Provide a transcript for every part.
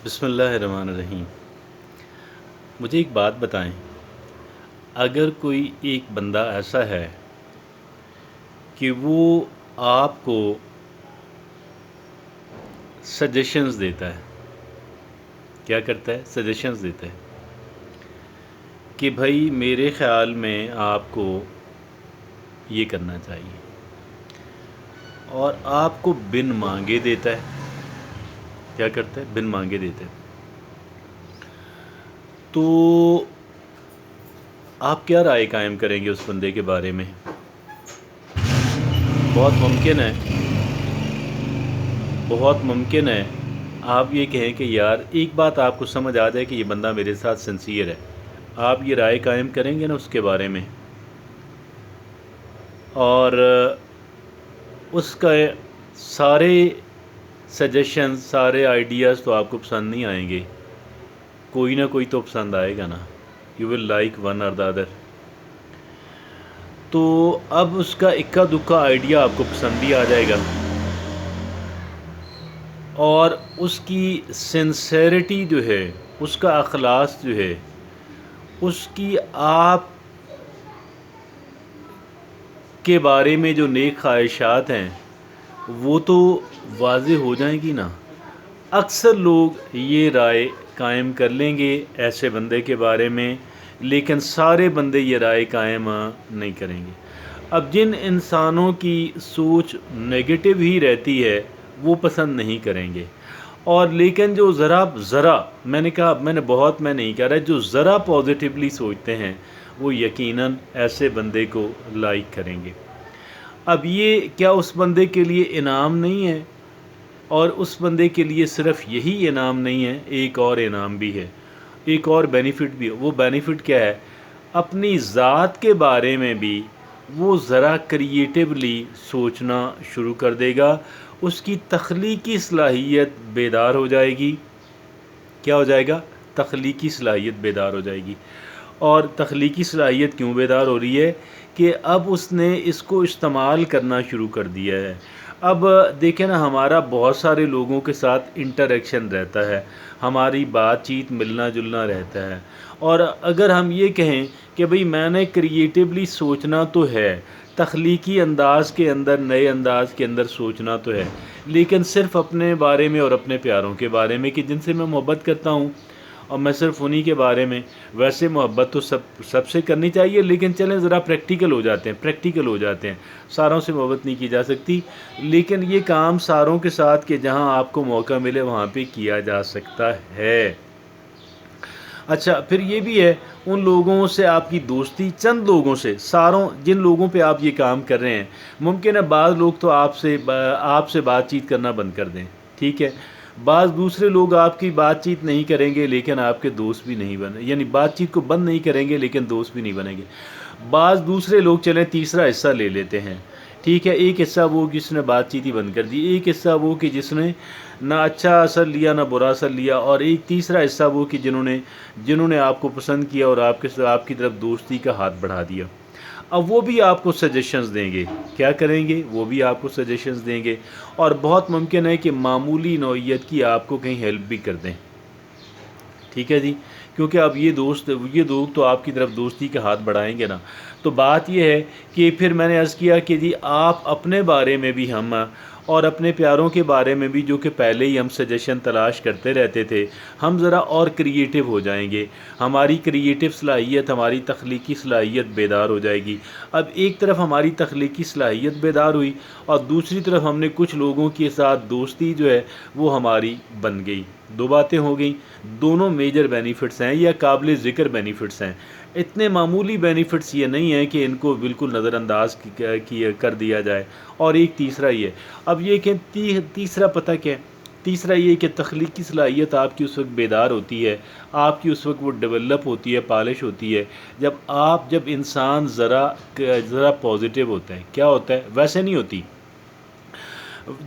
بسم اللہ الرحمن الرحیم۔ مجھے ایک بات بتائیں، اگر کوئی ایک بندہ ایسا ہے کہ وہ آپ کو سجیشنز دیتا ہے، کیا کرتا ہے؟ سجیشنز دیتا ہے کہ بھائی میرے خیال میں آپ کو یہ کرنا چاہیے، اور آپ کو بن مانگے دیتا ہے۔ کیا کرتا ہے؟ بن مانگے دیتا ہے۔ تو آپ کیا رائے قائم کریں گے اس بندے کے بارے میں؟ بہت ممکن ہے آپ یہ کہیں کہ یار ایک بات آپ کو سمجھ آ جائے کہ یہ بندہ میرے ساتھ سنسیئر ہے، آپ یہ رائے قائم کریں گے نا اس کے بارے میں، اور اس کا سارے سجیشن، سارے آئیڈیاز تو آپ کو پسند نہیں آئیں گے، کوئی نہ کوئی تو پسند آئے گا نا۔ یو ول لائک ون اور دا ادر۔ تو اب اس کا اکا دکا آئیڈیا آپ کو پسند بھی آ جائے گا، اور اس کی سنسیریٹی جو ہے، اس کا اخلاص جو ہے، اس کی آپ کے بارے میں جو نیک خواہشات ہیں وہ تو واضح ہو جائیں گی نا۔ اکثر لوگ یہ رائے قائم کر لیں گے ایسے بندے کے بارے میں، لیکن سارے بندے یہ رائے قائم نہیں کریں گے۔ اب جن انسانوں کی سوچ نیگیٹو ہی رہتی ہے وہ پسند نہیں کریں گے، اور لیکن جو ذرا میں نے نہیں کہہ رہا، جو ذرا پازیٹیولی سوچتے ہیں وہ یقیناً ایسے بندے کو لائک کریں گے۔ اب یہ کیا اس بندے کے لیے انعام نہیں ہے؟ اور اس بندے کے لیے صرف یہی انعام نہیں ہے، ایک اور انعام بھی ہے، ایک اور بینیفٹ بھی ہے۔ وہ بینیفٹ کیا ہے؟ اپنی ذات کے بارے میں بھی وہ ذرا کریٹیولی سوچنا شروع کر دے گا، اس کی تخلیقی صلاحیت بیدار ہو جائے گی۔ کیا ہو جائے گا؟ تخلیقی صلاحیت بیدار ہو جائے گی۔ اور تخلیقی صلاحیت کیوں بیدار ہو رہی ہے؟ کہ اب اس نے اس کو استعمال کرنا شروع کر دیا ہے۔ اب دیکھیں نا، ہمارا بہت سارے لوگوں کے ساتھ انٹریکشن رہتا ہے، ہماری بات چیت ملنا جلنا رہتا ہے، اور اگر ہم یہ کہیں کہ بھئی میں نے کریٹیولی سوچنا تو ہے، تخلیقی انداز کے اندر، نئے انداز کے اندر سوچنا تو ہے، لیکن صرف اپنے بارے میں اور اپنے پیاروں کے بارے میں کہ جن سے میں محبت کرتا ہوں، اور میں صرف انہی کے بارے میں۔ ویسے محبت تو سب سے کرنی چاہیے، لیکن چلیں ذرا پریکٹیکل ہو جاتے ہیں، ساروں سے محبت نہیں کی جا سکتی، لیکن یہ کام ساروں کے ساتھ کہ جہاں آپ کو موقع ملے وہاں پہ کیا جا سکتا ہے۔ اچھا، پھر یہ بھی ہے، ان لوگوں سے آپ کی دوستی، چند لوگوں سے، جن لوگوں پہ آپ یہ کام کر رہے ہیں، ممکن ہے بعض لوگ تو آپ سے بات چیت کرنا بند کر دیں، ٹھیک ہے، بعض دوسرے لوگ آپ کی بات چیت نہیں کریں گے لیکن آپ کے دوست بھی نہیں بنے، یعنی بات چیت کو بند نہیں کریں گے لیکن دوست بھی نہیں بنیں گے۔ بعض دوسرے لوگ چلیں تیسرا حصہ لے لیتے ہیں، ٹھیک ہے، ایک حصہ وہ جس نے بات چیت ہی بند کر دی، ایک حصہ وہ کہ جس نے نہ اچھا اثر لیا نہ برا اثر لیا، اور ایک تیسرا حصہ وہ کہ جنہوں نے آپ کو پسند کیا اور آپ کی طرف دوستی کا ہاتھ بڑھا دیا۔ اب وہ بھی آپ کو سجیشنز دیں گے، کیا کریں گے؟ وہ بھی آپ کو سجیشنز دیں گے، اور بہت ممکن ہے کہ معمولی نوعیت کی آپ کو کہیں ہیلپ بھی کر دیں، ٹھیک ہے جی، کیونکہ اب یہ لوگ تو آپ کی طرف دوستی کا ہاتھ بڑھائیں گے نا۔ تو بات یہ ہے کہ پھر میں نے عرض کیا کہ جی آپ اپنے بارے میں بھی ہم، اور اپنے پیاروں کے بارے میں بھی، جو کہ پہلے ہی ہم سجیشن تلاش کرتے رہتے تھے، ہم ذرا اور کریٹیو ہو جائیں گے، ہماری کریٹیو صلاحیت، ہماری تخلیقی صلاحیت بیدار ہو جائے گی۔ اب ایک طرف ہماری تخلیقی صلاحیت بیدار ہوئی، اور دوسری طرف ہم نے کچھ لوگوں کے ساتھ دوستی جو ہے وہ ہماری بن گئی۔ دو باتیں ہو گئیں، دونوں میجر بینیفٹس ہیں یا قابل ذکر بینیفٹس ہیں۔ اتنے معمولی بینیفٹس یہ نہیں ہیں کہ ان کو بالکل نظر انداز کر دیا جائے۔ اور ایک تیسرا یہ ہے، اب یہ کہ تیسرا پتہ کیا ہے؟ تیسرا یہ کہ تخلیقی صلاحیت آپ کی اس وقت بیدار ہوتی ہے، آپ کی اس وقت وہ ڈیولپ ہوتی ہے، پالش ہوتی ہے، جب انسان ذرا پازیٹیو ہوتا ہے۔ کیا ہوتا ہے؟ ویسے نہیں ہوتی،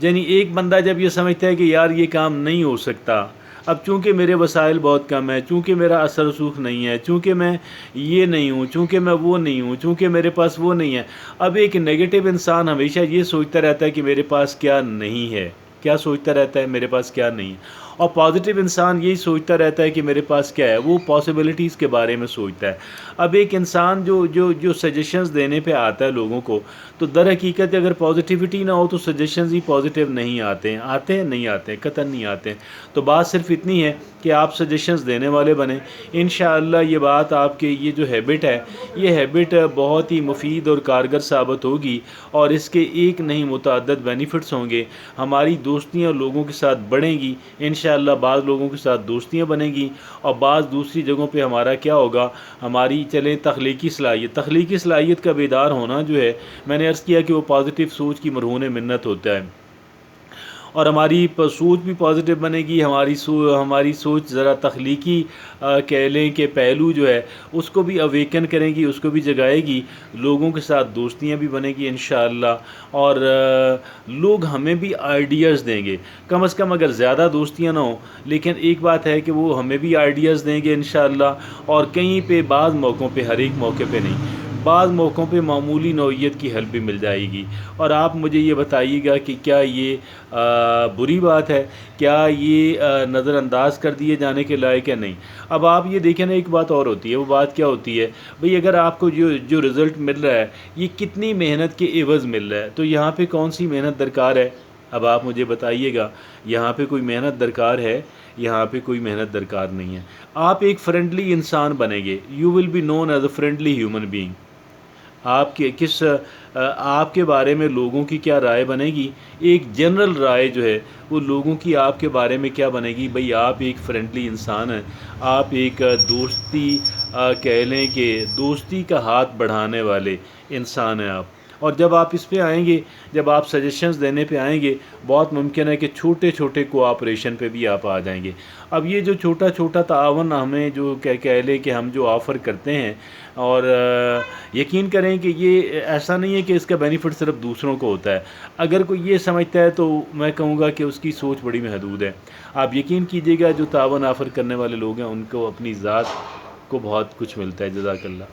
یعنی ایک بندہ جب یہ سمجھتا ہے کہ یار یہ کام نہیں ہو سکتا، اب چونکہ میرے وسائل بہت کم ہیں، چونکہ میرا اثر رسوخ نہیں ہے، چونکہ میں یہ نہیں ہوں، چونکہ میں وہ نہیں ہوں، چونکہ میرے پاس وہ نہیں ہے۔ اب ایک نیگیٹو انسان ہمیشہ یہ سوچتا رہتا ہے کہ میرے پاس کیا نہیں ہے، کیا سوچتا رہتا ہے؟ میرے پاس کیا نہیں ہے۔ اور پازیٹیو انسان یہی سوچتا رہتا ہے کہ میرے پاس کیا ہے، وہ پاسبلٹیز کے بارے میں سوچتا ہے۔ اب ایک انسان جو سجیشنز دینے پہ آتا ہے لوگوں کو، تو در حقیقت اگر پازیٹیوٹی نہ ہو تو سجیشنز ہی پازیٹیو نہیں آتے ہیں، نہیں آتے ہیں، قطعاً نہیں آتے ہیں۔ تو بات صرف اتنی ہے کہ آپ سجیشنز دینے والے بنیں۔ انشاءاللہ یہ بات آپ کے یہ جو ہیبٹ ہے، یہ ہیبٹ بہت ہی مفید اور کارگر ثابت ہوگی، اور اس کے ایک نہیں متعدد بینیفٹس ہوں گے۔ ہماری دوستیاں لوگوں کے ساتھ بڑھیں گی انشاءاللہ، بعض لوگوں کے ساتھ دوستیاں بنیں گی، اور بعض دوسری جگہوں پہ ہمارا کیا ہوگا، ہماری تخلیقی صلاحیت کا بیدار ہونا جو ہے، میں نے عرض کیا کہ وہ پازیٹیو سوچ کی مرہون منت ہوتا ہے، اور ہماری سوچ بھی پازیٹیو بنے گی۔ ہماری سوچ ذرا تخلیقی کہہ لیں کہ پہلو جو ہے اس کو بھی اویکن کریں گی، اس کو بھی جگائے گی، لوگوں کے ساتھ دوستیاں بھی بنے گی انشاءاللہ، اور لوگ ہمیں بھی آئیڈیاز دیں گے، کم از کم اگر زیادہ دوستیاں نہ ہوں، لیکن ایک بات ہے کہ وہ ہمیں بھی آئیڈیاز دیں گے انشاءاللہ، اور کہیں پہ بعض موقعوں پہ، ہر ایک موقع پہ نہیں، بعض موقعوں پہ معمولی نوعیت کی ہیلپ بھی مل جائے گی۔ اور آپ مجھے یہ بتائیے گا کہ کیا یہ بری بات ہے، کیا یہ نظر انداز کر دیے جانے کے لائق ہے؟ نہیں۔ اب آپ یہ دیکھیں نا، ایک بات اور ہوتی ہے، وہ بات کیا ہوتی ہے بھئی، اگر آپ کو جو رزلٹ مل رہا ہے یہ کتنی محنت کے عوض مل رہا ہے، تو یہاں پہ کون سی محنت درکار ہے؟ اب آپ مجھے بتائیے گا، یہاں پہ کوئی محنت درکار ہے؟ یہاں پہ کوئی محنت درکار نہیں ہے۔ آپ ایک فرینڈلی انسان بنیں گے، you will be known as a friendly human being. آپ کے بارے میں لوگوں کی کیا رائے بنے گی؟ ایک جنرل رائے جو ہے وہ لوگوں کی آپ کے بارے میں کیا بنے گی؟ بھئی آپ ایک فرینڈلی انسان ہیں، آپ ایک دوستی کہہ لیں کہ دوستی کا ہاتھ بڑھانے والے انسان ہیں آپ۔ اور جب آپ اس پہ آئیں گے، جب آپ سجیشنز دینے پہ آئیں گے، بہت ممکن ہے کہ چھوٹے چھوٹے کوآپریشن پہ بھی آپ آ جائیں گے۔ اب یہ جو چھوٹا چھوٹا تعاون ہمیں جو کہہ لیں کہ ہم جو آفر کرتے ہیں، اور یقین کریں کہ یہ ایسا نہیں ہے کہ اس کا بینیفٹ صرف دوسروں کو ہوتا ہے۔ اگر کوئی یہ سمجھتا ہے تو میں کہوں گا کہ اس کی سوچ بڑی محدود ہے۔ آپ یقین کیجئے گا، جو تعاون آفر کرنے والے لوگ ہیں ان کو اپنی ذات کو بہت کچھ ملتا ہے۔ جزاک اللہ۔